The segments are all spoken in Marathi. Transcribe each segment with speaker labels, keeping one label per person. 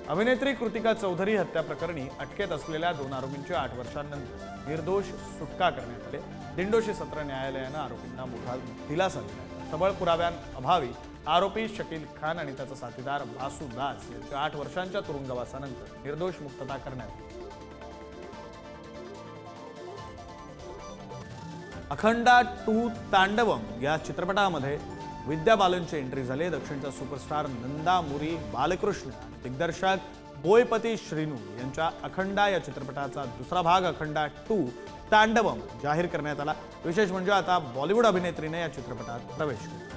Speaker 1: अभिनेत्री कृतिका चौधरी हत्या प्रकरणी अटकेत असलेल्या 2 आरोपींची 8 वर्षांनंतर निर्दोष सुटका करण्यात आली। दिंडोशी सत्र न्यायालयानं आरोपींना मोठा दिलासा दिला। सबळ पुराव्यांअभावी आरोपी शकील खान आणि त्याचा साथीदार वासू दास यांच्या 8 वर्षांच्या तुरुंगवासानंतर निर्दोष मुक्तता करण्यात आली। अखंडा 2 तांडवम या चित्रपटामध्ये विद्या बालनची एंट्री झाली। दक्षिणचा सुपरस्टार नंदा मुरी बालकृष्ण आणि दिग्दर्शक बोयपती श्रीनू यांच्या अखंडा या चित्रपटाचा दुसरा भाग अखंडा 2 तांडवम जाहीर करण्यात आला। विशेष म्हणजे आता बॉलिवूड अभिनेत्रीने या चित्रपटात प्रवेश केला।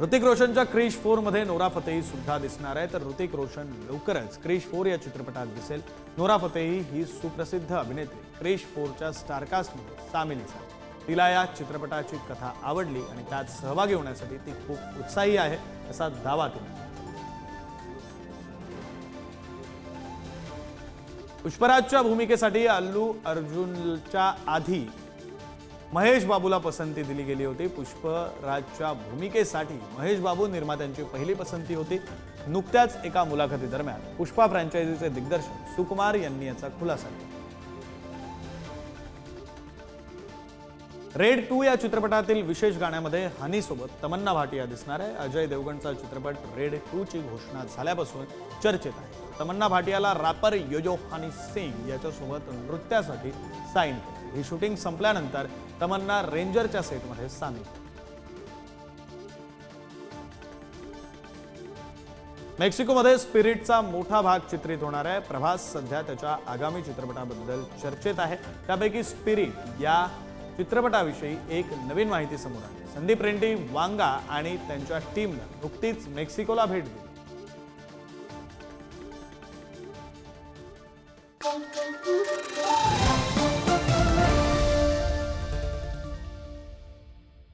Speaker 1: ऋतिक रोशनच्या क्रिश 4 मध्ये नोरा फतेही सुद्धा दिसणार आहे, तर ऋतिक रोशन लवकरच क्रिश 4 या चित्रपटात दिसेल। नोरा फतेही ही सुप्रसिद्ध अभिनेत्री क्रिश 4च्या स्टारकास्टमध्ये सामील झाली। तिला या चित्रपटाची कथा आवडली आणि त्यात सहभागी होण्यासाठी ती खूप उत्साही आहे असा दावा केला। पुष्पराजच्या भूमिकेसाठी अल्लू अर्जुनच्या आधी महेश बाबूला पसंती दिली गेली होती। पुष्पराजच्या भूमिकेसाठी महेश बाबू निर्मात्यांची पहिली पसंती होती। नुकत्याच एका मुलाखतीदरम्यान पुष्पा फ्रँचायझीचे दिग्दर्शक सुकुमार यांनी याचा खुलासा केला। रेड 2 या चित्रपटातील विशेष गाण्यामध्ये हनी सोबत तमन्ना भाटिया दिसणार आहे। अजय देवगणचा चित्रपट रेड 2 ची घोषणा झाल्यापासून चर्चेत आहे। तमन्ना भाटियाला रॅपर योयो हनी सिंग याच्यासोबत नृत्यासाठी साईन केलं। ही शूटिंग संपल्यानंतर तमन्ना रेंजरच्या सेटमध्ये सामील झाली। मेक्सिकोमध्ये स्पिरिटचा मोठा भाग चित्रित होणार आहे। प्रभास सध्या त्याच्या आगामी चित्रपटाबद्दल चर्चेत आहे। त्यापैकी स्पिरिट या चित्रपटाविषयी एक नवीन माहिती समोर आली। संदीप रेड्डी वांगा आणि त्यांच्या टीमनं नुकतीच मेक्सिकोला भेट दिली।